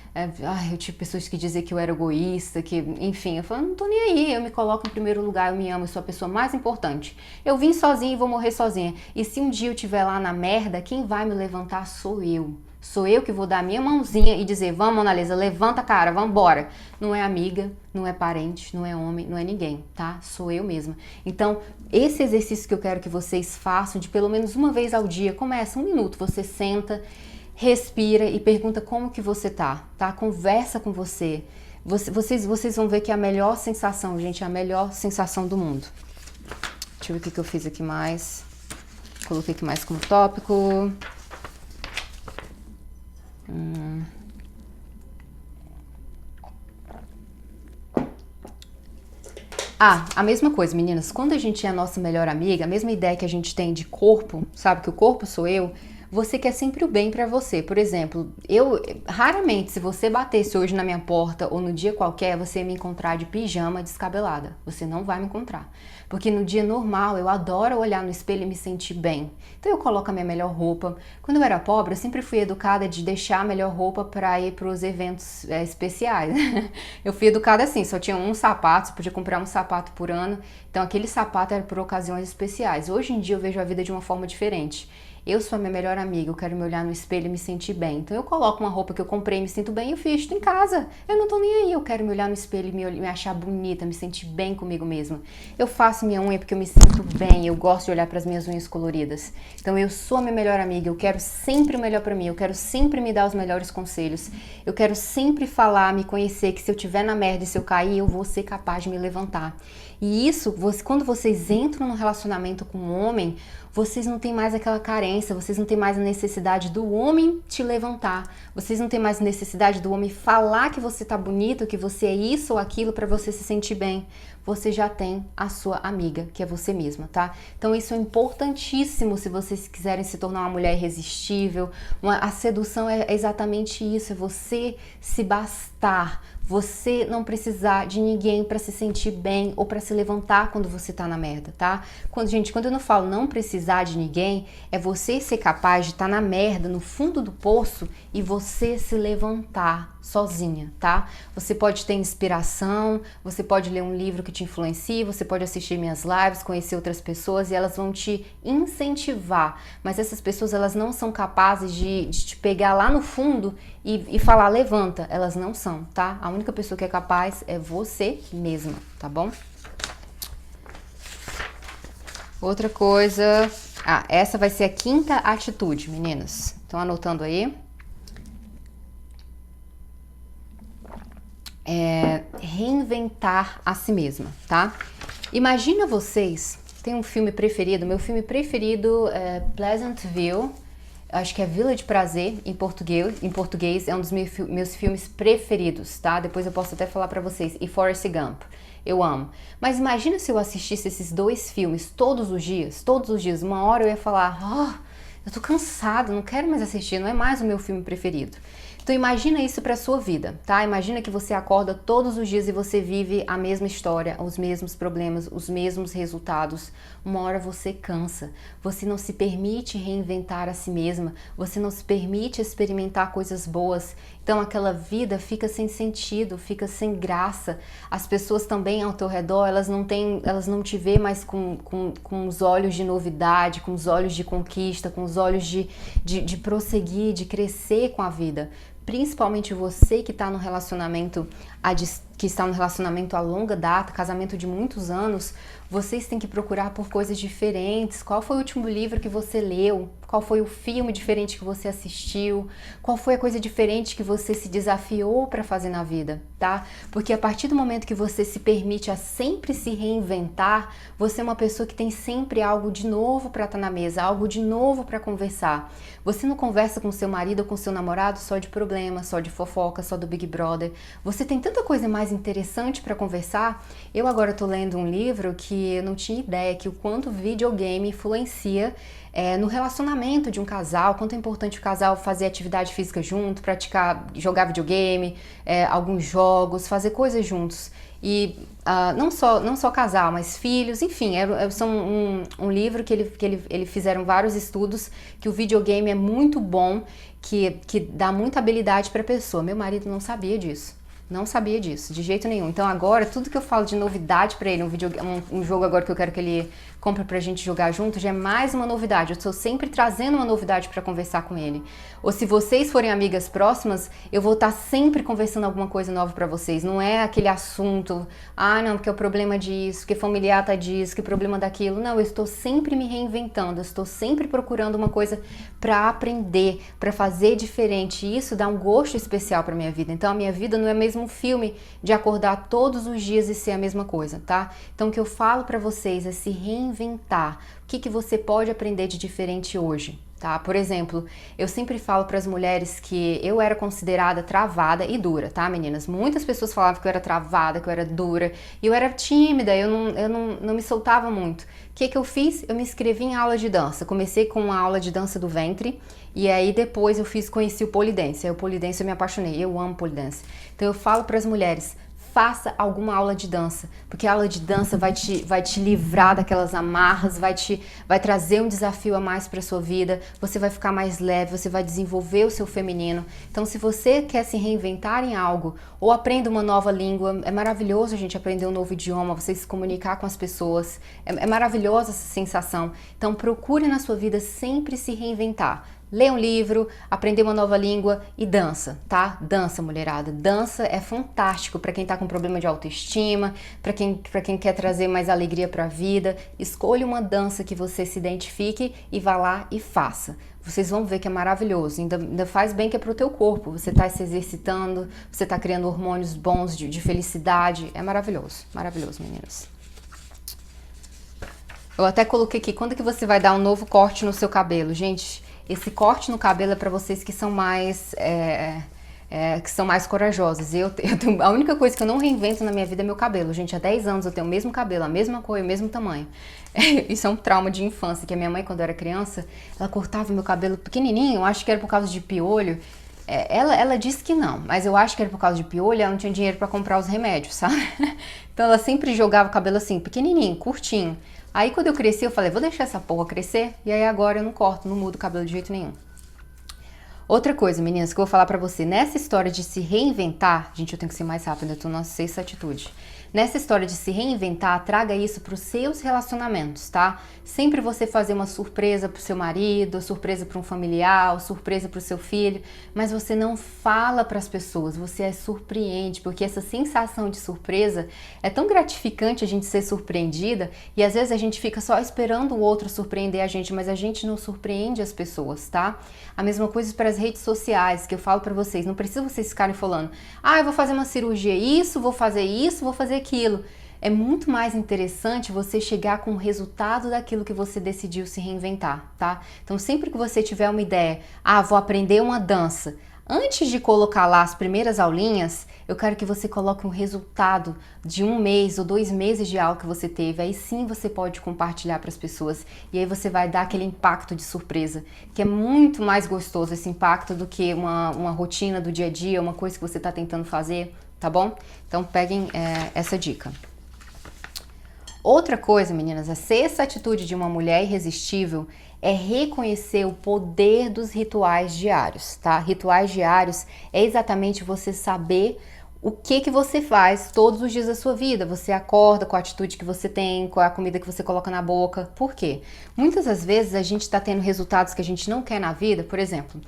eu tive pessoas que diziam que eu era egoísta, que, enfim, eu falo, não tô nem aí, eu me coloco em primeiro lugar, eu me amo, eu sou a pessoa mais importante. Eu vim sozinha e vou morrer sozinha. E se um dia eu estiver lá na merda, quem vai me levantar sou eu. Sou eu que vou dar a minha mãozinha e dizer, vamos, Mona Lisa, levanta a cara, vamos embora. Não é amiga, não é parente, não é homem, não é ninguém, tá? Sou eu mesma. Então, esse exercício que eu quero que vocês façam de pelo menos uma vez ao dia, começa 1 minuto, você senta, respira e pergunta como que você tá? Conversa com você. Vocês vão ver que é a melhor sensação, gente, é a melhor sensação do mundo. Deixa eu ver o que eu fiz aqui mais. Coloquei aqui mais como tópico. A mesma coisa, meninas. Quando a gente é a nossa melhor amiga, a mesma ideia que a gente tem de corpo, sabe que o corpo sou eu, você quer sempre o bem pra você. Por exemplo, raramente, se você batesse hoje na minha porta ou no dia qualquer, você ia me encontrar de pijama descabelada. Você não vai me encontrar. Porque no dia normal, eu adoro olhar no espelho e me sentir bem. Então eu coloco a minha melhor roupa. Quando eu era pobre, eu sempre fui educada de deixar a melhor roupa para ir pros eventos especiais. Eu fui educada assim, só tinha um sapato, você podia comprar um sapato por ano. Então aquele sapato era por ocasiões especiais. Hoje em dia eu vejo a vida de uma forma diferente. Eu sou a minha melhor amiga, eu quero me olhar no espelho e me sentir bem. Então eu coloco uma roupa que eu comprei e me sinto bem e eu visto em casa. Eu não tô nem aí, eu quero me olhar no espelho e me achar bonita, me sentir bem comigo mesma. Eu faço minha unha porque eu me sinto bem, eu gosto de olhar para as minhas unhas coloridas. Então eu sou a minha melhor amiga, eu quero sempre o melhor para mim, eu quero sempre me dar os melhores conselhos. Eu quero sempre falar, me conhecer, que se eu tiver na merda e se eu cair, eu vou ser capaz de me levantar. E isso, quando vocês entram num relacionamento com um homem, vocês não têm mais aquela carência, vocês não têm mais a necessidade do homem te levantar, vocês não têm mais necessidade do homem falar que você tá bonito, que você é isso ou aquilo para você se sentir bem. Você já tem a sua amiga, que é você mesma, tá? Então isso é importantíssimo se vocês quiserem se tornar uma mulher irresistível. A sedução é exatamente isso, é você se bastar, você não precisar de ninguém para se sentir bem ou para se levantar quando você tá na merda, tá? Quando eu não falo não precisar de ninguém, é você ser capaz de estar na merda, no fundo do poço e você se levantar sozinha, tá? Você pode ter inspiração, você pode ler um livro que te influencie, você pode assistir minhas lives, conhecer outras pessoas e elas vão te incentivar, mas essas pessoas elas não são capazes de te pegar lá no fundo e falar levanta, elas não são, tá? A única pessoa que é capaz é você mesma, tá bom? Outra coisa, essa vai ser a 5ª atitude, meninas. Estão anotando aí? Reinventar a si mesma, tá? Imagina vocês tem um filme preferido, meu filme preferido é Pleasantville, acho que é Vila de Prazer em português é um dos meus filmes preferidos, tá? Depois eu posso até falar pra vocês. E Forrest Gump, eu amo. Mas imagina se eu assistisse esses dois filmes todos os dias, uma hora eu ia falar, eu tô cansado, não quero mais assistir, não é mais o meu filme preferido. Então imagina isso para sua vida, tá? Imagina que você acorda todos os dias e você vive a mesma história, os mesmos problemas, os mesmos resultados. Uma hora você cansa, você não se permite reinventar a si mesma, você não se permite experimentar coisas boas. Então aquela vida fica sem sentido, fica sem graça. As pessoas também ao teu redor, elas não te veem mais com os olhos de novidade, com os olhos de conquista, com os olhos de prosseguir, de crescer com a vida. Principalmente você que está no relacionamento a longa data, casamento de muitos anos, vocês têm que procurar por coisas diferentes. Qual foi o último livro que você leu? Qual foi o filme diferente que você assistiu? Qual foi a coisa diferente que você se desafiou para fazer na vida, tá? Porque a partir do momento que você se permite a sempre se reinventar, você é uma pessoa que tem sempre algo de novo para estar na mesa, algo de novo para conversar. Você não conversa com seu marido ou com seu namorado só de problema, só de fofoca, só do Big Brother. Você tem tanta coisa mais interessante para conversar. Eu agora tô lendo um livro que eu não tinha ideia que o quanto videogame influencia no relacionamento de um casal, quanto é importante o casal fazer atividade física junto, praticar, jogar videogame, alguns jogos, fazer coisas juntos. E não só casal, mas filhos, enfim, são um livro que ele fizeram vários estudos que o videogame é muito bom, que dá muita habilidade para a pessoa. Meu marido não sabia disso. Não sabia disso, de jeito nenhum. Então agora, tudo que eu falo de novidade pra ele, um jogo agora que eu quero que ele compre pra gente jogar junto, já é mais uma novidade. Eu estou sempre trazendo uma novidade pra conversar com ele. Ou se vocês forem amigas próximas, eu vou estar sempre conversando alguma coisa nova pra vocês. Não é aquele assunto, não, porque é o problema disso, que familiar tá disso, que problema daquilo. Não, eu estou sempre me reinventando, eu estou sempre procurando uma coisa pra aprender, pra fazer diferente. E isso dá um gosto especial pra minha vida. Então a minha vida não é mesmo um filme de acordar todos os dias e ser a mesma coisa, tá? Então o que eu falo pra vocês é se reinventar. O que você pode aprender de diferente hoje, tá? Por exemplo, eu sempre falo para as mulheres que eu era considerada travada e dura, tá, meninas? Muitas pessoas falavam que eu era travada, que eu era dura, e eu era tímida, eu não me soltava muito. O que eu fiz? Eu me inscrevi em aula de dança. Comecei com uma aula de dança do ventre, e aí depois conheci o pole dance. Aí o pole dance eu me apaixonei, eu amo pole dance. Então eu falo para as mulheres, faça alguma aula de dança, porque a aula de dança vai te livrar daquelas amarras, vai trazer um desafio a mais para sua vida, você vai ficar mais leve, você vai desenvolver o seu feminino. Então se você quer se reinventar em algo, ou aprenda uma nova língua, é maravilhoso a gente aprender um novo idioma, você se comunicar com as pessoas, é maravilhosa essa sensação. Então procure na sua vida sempre se reinventar. Lê um livro, aprender uma nova língua e dança, tá? Dança, mulherada. Dança é fantástico para quem tá com problema de autoestima, para quem quer trazer mais alegria para a vida. Escolha uma dança que você se identifique e vá lá e faça. Vocês vão ver que é maravilhoso, ainda faz bem que é pro teu corpo. Você tá se exercitando, você tá criando hormônios bons de felicidade. É maravilhoso, maravilhoso, meninas. Eu até coloquei aqui, quando que você vai dar um novo corte no seu cabelo? Gente, esse corte no cabelo é para vocês que são mais corajosas. A única coisa que eu não reinvento na minha vida é meu cabelo. Gente, há 10 anos eu tenho o mesmo cabelo, a mesma cor e o mesmo tamanho. Isso é um trauma de infância, que a minha mãe, quando eu era criança, ela cortava meu cabelo pequenininho, eu acho que era por causa de piolho. Ela disse que não, mas eu acho que era por causa de piolho, ela não tinha dinheiro para comprar os remédios, sabe? Então ela sempre jogava o cabelo assim, pequenininho, curtinho. Aí quando eu cresci, eu falei, vou deixar essa porra crescer, e aí agora eu não corto, não mudo o cabelo de jeito nenhum. Outra coisa, meninas, que eu vou falar pra você, nessa história de se reinventar, gente, eu tenho que ser mais rápida, eu tô na sexta atitude. Nessa história de se reinventar, traga isso pros seus relacionamentos, tá? Sempre você fazer uma surpresa pro seu marido, surpresa para um familiar, surpresa pro seu filho, mas você não fala pras pessoas, você as surpreende, porque essa sensação de surpresa é tão gratificante a gente ser surpreendida, e às vezes a gente fica só esperando o outro surpreender a gente, mas a gente não surpreende as pessoas, tá? A mesma coisa para as redes sociais, que eu falo pra vocês, não precisa vocês ficarem falando, eu vou fazer uma cirurgia, vou fazer aquilo. é muito mais interessante você chegar com o resultado daquilo que você decidiu se reinventar, tá? Então, sempre que você tiver uma ideia, vou aprender uma dança, antes de colocar lá as primeiras aulinhas, eu quero que você coloque um resultado de 1 mês ou 2 meses de aula que você teve. Aí sim você pode compartilhar para as pessoas. E aí você vai dar aquele impacto de surpresa, que é muito mais gostoso esse impacto do que uma rotina do dia a dia, uma coisa que você está tentando fazer, tá bom? Então peguem essa dica. Outra coisa, meninas, a sexta atitude de uma mulher irresistível é reconhecer o poder dos rituais diários, tá? Rituais diários é exatamente você saber o que você faz todos os dias da sua vida. Você acorda com a atitude que você tem, com a comida que você coloca na boca. Por quê? Muitas das vezes a gente tá tendo resultados que a gente não quer na vida. Por exemplo,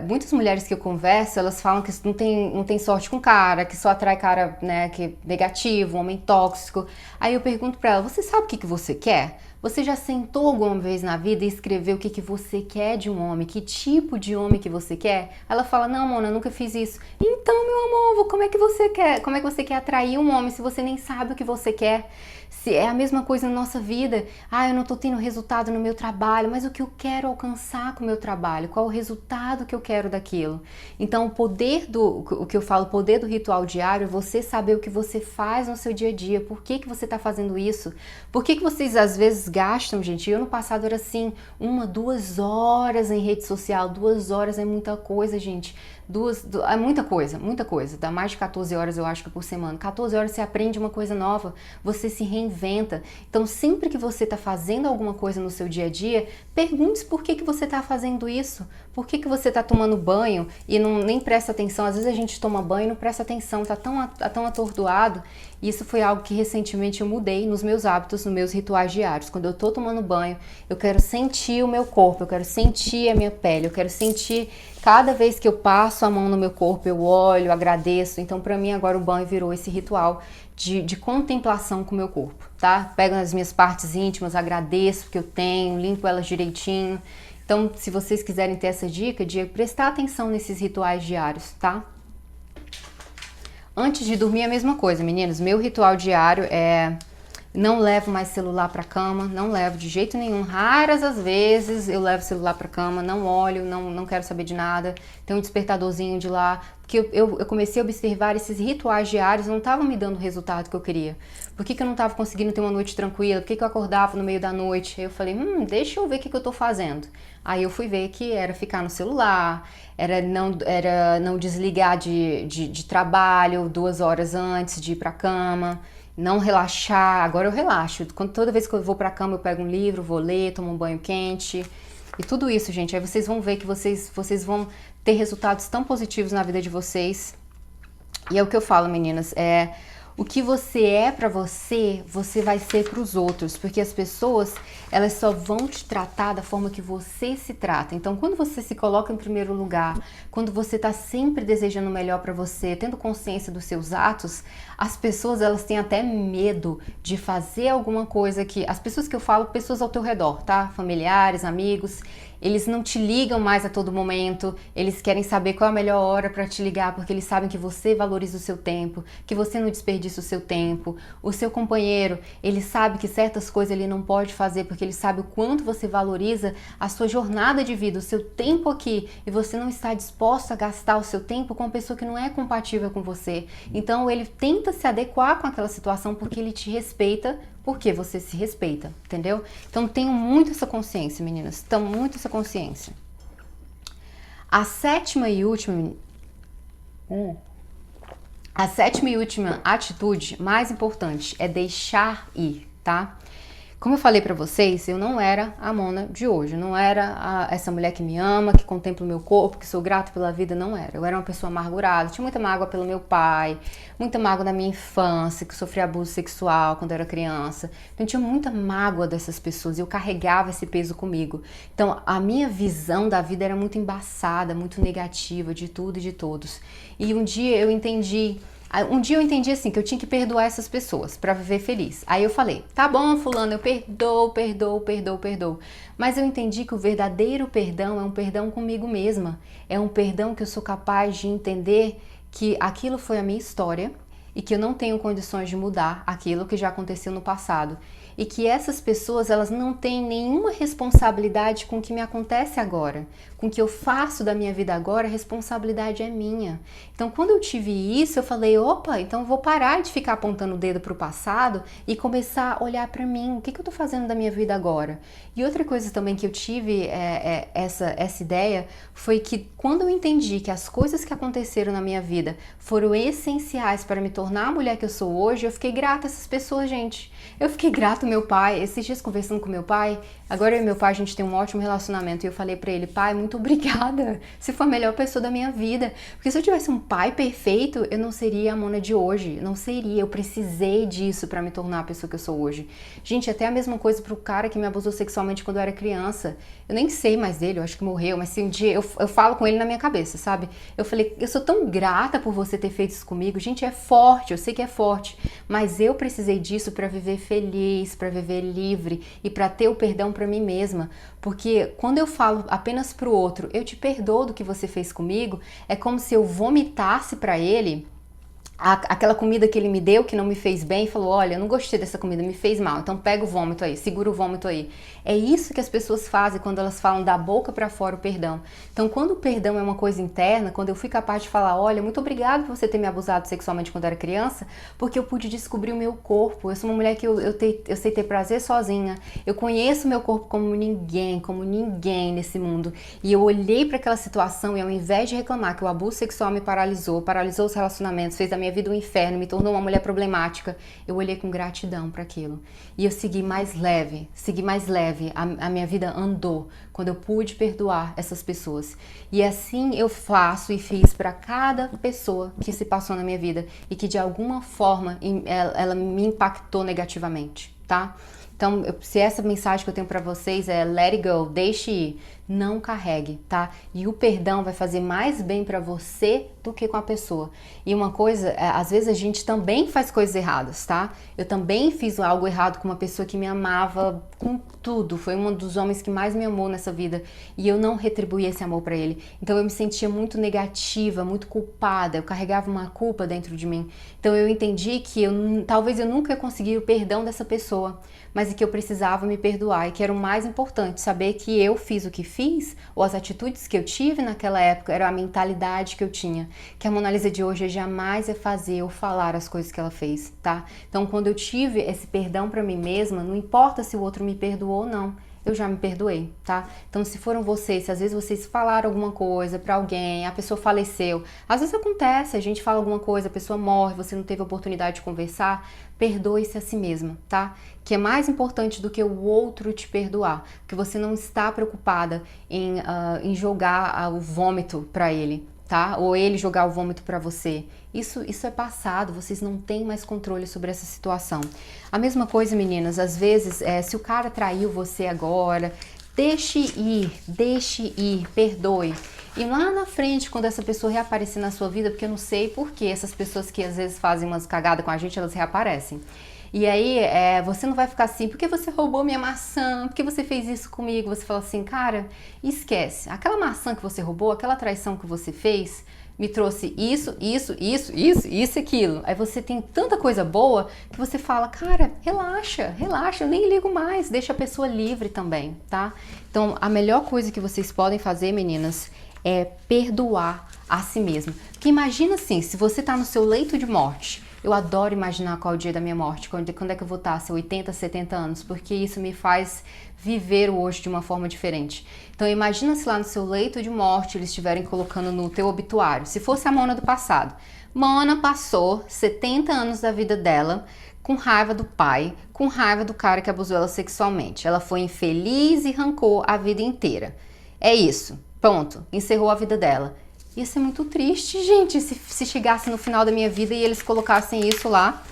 muitas mulheres que eu converso, elas falam que não tem sorte com cara, que só atrai cara, né, que é negativo, homem tóxico. Aí eu pergunto pra ela, você sabe o que você quer? Você já sentou alguma vez na vida e escreveu o que você quer de um homem? Que tipo de homem que você quer? Ela fala, não, Mona, eu nunca fiz isso. Então, meu amor, como é que você quer atrair um homem se você nem sabe o que você quer? Se é a mesma coisa na nossa vida. Eu não tô tendo resultado no meu trabalho, mas o que eu quero alcançar com o meu trabalho? Qual o resultado que eu quero daquilo? Então, o que eu falo, o poder do ritual diário é você saber o que você faz no seu dia a dia. Por que você tá fazendo isso? Por que vocês às vezes gastam, gente? Eu no passado era assim, 1, 2 horas em rede social. 2 horas é muita coisa, gente. É muita coisa. Dá mais de 14 horas, eu acho, que por semana. 14 horas você aprende uma coisa nova, você se reinventa. Então, sempre que você está fazendo alguma coisa no seu dia a dia, pergunte por que você está fazendo isso. Por que você está tomando banho e nem presta atenção? Às vezes a gente toma banho e não presta atenção, tá tão atordoado. Isso foi algo que recentemente eu mudei nos meus hábitos, nos meus rituais diários. Quando eu tô tomando banho, eu quero sentir o meu corpo, eu quero sentir a minha pele, eu quero sentir cada vez que eu passo a mão no meu corpo, eu olho, agradeço. Então, pra mim, agora o banho virou esse ritual de contemplação com o meu corpo, tá? Pego as minhas partes íntimas, agradeço o que eu tenho, limpo elas direitinho. Então, se vocês quiserem ter essa dica de prestar atenção nesses rituais diários, tá? Antes de dormir, a mesma coisa, meninas. Meu ritual diário é... Não levo mais celular pra cama, não levo de jeito nenhum. Raras as vezes eu levo celular pra cama, não olho, não quero saber de nada. Tem um despertadorzinho de lá. Porque eu comecei a observar esses rituais diários, não estavam me dando o resultado que eu queria. Por que eu não estava conseguindo ter uma noite tranquila? Por que eu acordava no meio da noite? Aí eu falei, deixa eu ver o que eu tô fazendo. Aí eu fui ver que era ficar no celular, era não desligar de trabalho 2 horas antes de ir pra cama. Não relaxar, agora eu relaxo. Toda vez que eu vou pra cama eu pego um livro, vou ler, tomo um banho quente. E tudo isso, gente, aí vocês vão ver que vocês vão ter resultados tão positivos na vida de vocês. E é o que eu falo, meninas, o que você é pra você, você vai ser pros outros, porque as pessoas, elas só vão te tratar da forma que você se trata. Então, quando você se coloca em primeiro lugar, quando você tá sempre desejando o melhor pra você, tendo consciência dos seus atos, as pessoas, elas têm até medo de fazer alguma coisa que... As pessoas que eu falo, pessoas ao teu redor, tá? Familiares, amigos... Eles não te ligam mais a todo momento, eles querem saber qual é a melhor hora para te ligar, porque eles sabem que você valoriza o seu tempo, que você não desperdiça o seu tempo. O seu companheiro, ele sabe que certas coisas ele não pode fazer, porque ele sabe o quanto você valoriza a sua jornada de vida, o seu tempo aqui, e você não está disposto a gastar o seu tempo com uma pessoa que não é compatível com você. Então ele tenta se adequar com aquela situação porque ele te respeita, porque você se respeita, entendeu? Então tenham muito essa consciência, meninas. Tenham muito essa consciência. A sétima e última atitude mais importante é deixar ir, tá? Como eu falei pra vocês, eu não era a Mona de hoje, não era essa mulher que me ama, que contempla o meu corpo, que sou grata pela vida, não era. Eu era uma pessoa amargurada, tinha muita mágoa pelo meu pai, muita mágoa da minha infância, que sofri abuso sexual quando eu era criança. Então eu tinha muita mágoa dessas pessoas e eu carregava esse peso comigo. Então a minha visão da vida era muito embaçada, muito negativa de tudo e de todos. E um dia eu entendi assim, que eu tinha que perdoar essas pessoas pra viver feliz. Aí eu falei, tá bom, fulano, eu perdoo. Mas eu entendi que o verdadeiro perdão é um perdão comigo mesma. É um perdão que eu sou capaz de entender que aquilo foi a minha história e que eu não tenho condições de mudar aquilo que já aconteceu no passado. E que essas pessoas, elas não têm nenhuma responsabilidade com o que me acontece agora. Com o que eu faço da minha vida agora, a responsabilidade é minha. Então, quando eu tive isso, eu falei, opa, então eu vou parar de ficar apontando o dedo para o passado e começar a olhar para mim. O que eu tô fazendo da minha vida agora? E outra coisa também que eu tive essa ideia foi que quando eu entendi que as coisas que aconteceram na minha vida foram essenciais para me tornar a mulher que eu sou hoje, eu fiquei grata a essas pessoas, gente. Eu fiquei grata ao meu pai, esses dias conversando com meu pai, agora eu e meu pai, a gente tem um ótimo relacionamento, e eu falei pra ele, pai, muito obrigada, você foi a melhor pessoa da minha vida, porque se eu tivesse um pai perfeito, eu não seria a Mona de hoje, não seria, eu precisei disso pra me tornar a pessoa que eu sou hoje. Gente, até a mesma coisa pro cara que me abusou sexualmente quando eu era criança, eu nem sei mais dele, eu acho que morreu, mas se um dia eu falo com ele na minha cabeça, sabe? Eu falei, eu sou tão grata por você ter feito isso comigo, gente, é forte, eu sei que é forte, mas eu precisei disso pra viver feliz, para viver livre e para ter o perdão para mim mesma, porque quando eu falo apenas pro outro, eu te perdoo do que você fez comigo, é como se eu vomitasse para ele aquela comida que ele me deu, que não me fez bem, e falou, olha, eu não gostei dessa comida, me fez mal, então pega o vômito aí, segura o vômito aí. É isso que as pessoas fazem quando elas falam da boca pra fora o perdão. Então, quando o perdão é uma coisa interna, quando eu fui capaz de falar, olha, muito obrigado por você ter me abusado sexualmente quando eu era criança, porque eu pude descobrir o meu corpo, eu sou uma mulher que eu sei ter prazer sozinha, eu conheço o meu corpo como ninguém nesse mundo, e eu olhei pra aquela situação e ao invés de reclamar que o abuso sexual me paralisou os relacionamentos, fez da minha vida um inferno, me tornou uma mulher problemática, eu olhei com gratidão para aquilo. E eu segui mais leve, a minha vida andou quando eu pude perdoar essas pessoas. E assim eu faço e fiz para cada pessoa que se passou na minha vida e que de alguma forma ela me impactou negativamente, tá? Então, se essa mensagem que eu tenho pra vocês é let it go, deixe ir, não carregue, tá? E o perdão vai fazer mais bem pra você do que com a pessoa. E uma coisa, às vezes a gente também faz coisas erradas, tá? Eu também fiz algo errado com uma pessoa que me amava com tudo, foi um dos homens que mais me amou nessa vida e eu não retribuí esse amor pra ele. Então eu me sentia muito negativa, muito culpada, eu carregava uma culpa dentro de mim. Então eu entendi que talvez eu nunca ia conseguir o perdão dessa pessoa, mas que eu precisava me perdoar e que era o mais importante, saber que eu fiz o que fiz, ou as atitudes que eu tive naquela época, era a mentalidade que eu tinha, que a Mona Lisa de hoje jamais ia fazer ou falar as coisas que ela fez, tá? Então quando eu tive esse perdão pra mim mesma, não importa se o outro me perdoou ou não, eu já me perdoei, tá? Então se foram vocês, se às vezes vocês falaram alguma coisa pra alguém, a pessoa faleceu, às vezes acontece, a gente fala alguma coisa, a pessoa morre, você não teve a oportunidade de conversar, perdoe-se a si mesma, tá? Que é mais importante do que o outro te perdoar, porque você não está preocupada em jogar o vômito pra ele, tá? Ou ele jogar o vômito pra você. Isso é passado, vocês não têm mais controle sobre essa situação. A mesma coisa, meninas, às vezes, se o cara traiu você agora, deixe ir, perdoe. E lá na frente, quando essa pessoa reaparecer na sua vida, porque eu não sei por que essas pessoas que às vezes fazem umas cagadas com a gente, elas reaparecem. E aí, você não vai ficar assim, porque você roubou minha maçã, porque você fez isso comigo. Você fala assim, cara, esquece. Aquela maçã que você roubou, aquela traição que você fez, me trouxe isso e aquilo. Aí você tem tanta coisa boa que você fala, cara, relaxa, eu nem ligo mais, deixa a pessoa livre também, tá? Então, a melhor coisa que vocês podem fazer, meninas, é perdoar a si mesma. Porque imagina assim, se você tá no seu leito de morte, eu adoro imaginar qual é o dia da minha morte, quando é que eu vou estar, se 80, 70 anos, porque isso me faz viver o hoje de uma forma diferente. Então imagina se lá no seu leito de morte eles estiverem colocando no teu obituário, se fosse a Mona do passado. Mona passou 70 anos da vida dela com raiva do pai, com raiva do cara que abusou ela sexualmente. Ela foi infeliz e rancou a vida inteira. É isso, pronto, encerrou a vida dela. Ia ser muito triste, gente, se chegasse no final da minha vida e eles colocassem isso lá,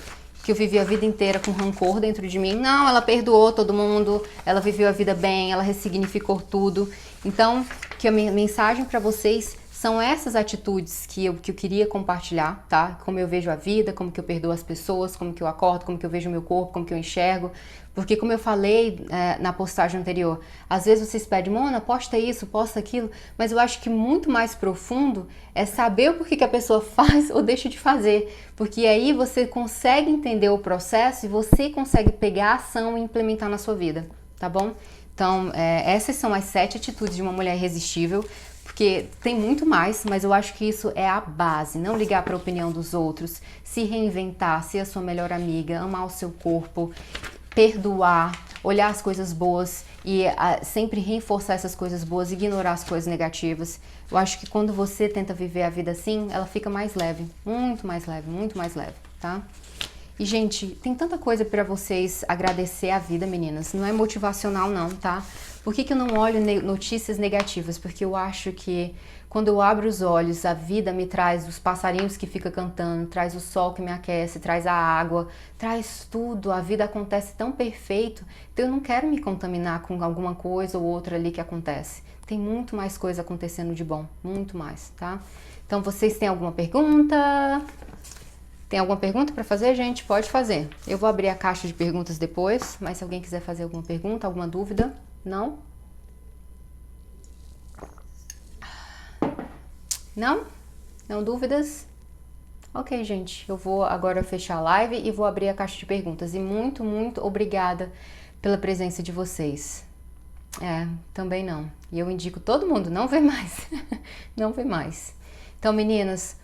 que eu vivi a vida inteira com rancor dentro de mim. Não, ela perdoou todo mundo, ela viveu a vida bem, ela ressignificou tudo. Então, que a minha mensagem para vocês São essas atitudes que eu queria compartilhar, tá? Como eu vejo a vida, como que eu perdoo as pessoas, como que eu acordo, como que eu vejo o meu corpo, como que eu enxergo. Porque como eu falei na postagem anterior, às vezes vocês pedem, Mona, posta isso, posta aquilo, mas eu acho que muito mais profundo é saber o porquê que a pessoa faz ou deixa de fazer. Porque aí você consegue entender o processo e você consegue pegar a ação e implementar na sua vida, tá bom? Então, essas são as 7 atitudes de uma mulher irresistível. Porque tem muito mais, mas eu acho que isso é a base. Não ligar para a opinião dos outros, se reinventar, ser a sua melhor amiga, amar o seu corpo, perdoar, olhar as coisas boas e sempre reforçar essas coisas boas, ignorar as coisas negativas. Eu acho que quando você tenta viver a vida assim, ela fica mais leve, muito mais leve, tá? E, gente, tem tanta coisa pra vocês agradecer a vida, meninas. Não é motivacional, não, tá? Por que eu não olho notícias negativas? Porque eu acho que quando eu abro os olhos, a vida me traz os passarinhos que ficam cantando, traz o sol que me aquece, traz a água, traz tudo. A vida acontece tão perfeito, então eu não quero me contaminar com alguma coisa ou outra ali que acontece. Tem muito mais coisa acontecendo de bom, muito mais, tá? Então, vocês têm alguma pergunta? Tem alguma pergunta para fazer, gente? Pode fazer. Eu vou abrir a caixa de perguntas depois, mas se alguém quiser fazer alguma pergunta, alguma dúvida, não? Não? Não dúvidas? Ok, gente, eu vou agora fechar a live e vou abrir a caixa de perguntas. E muito, muito obrigada pela presença de vocês. Também não. E eu indico todo mundo, não vê mais. Não vê mais. Então, meninas,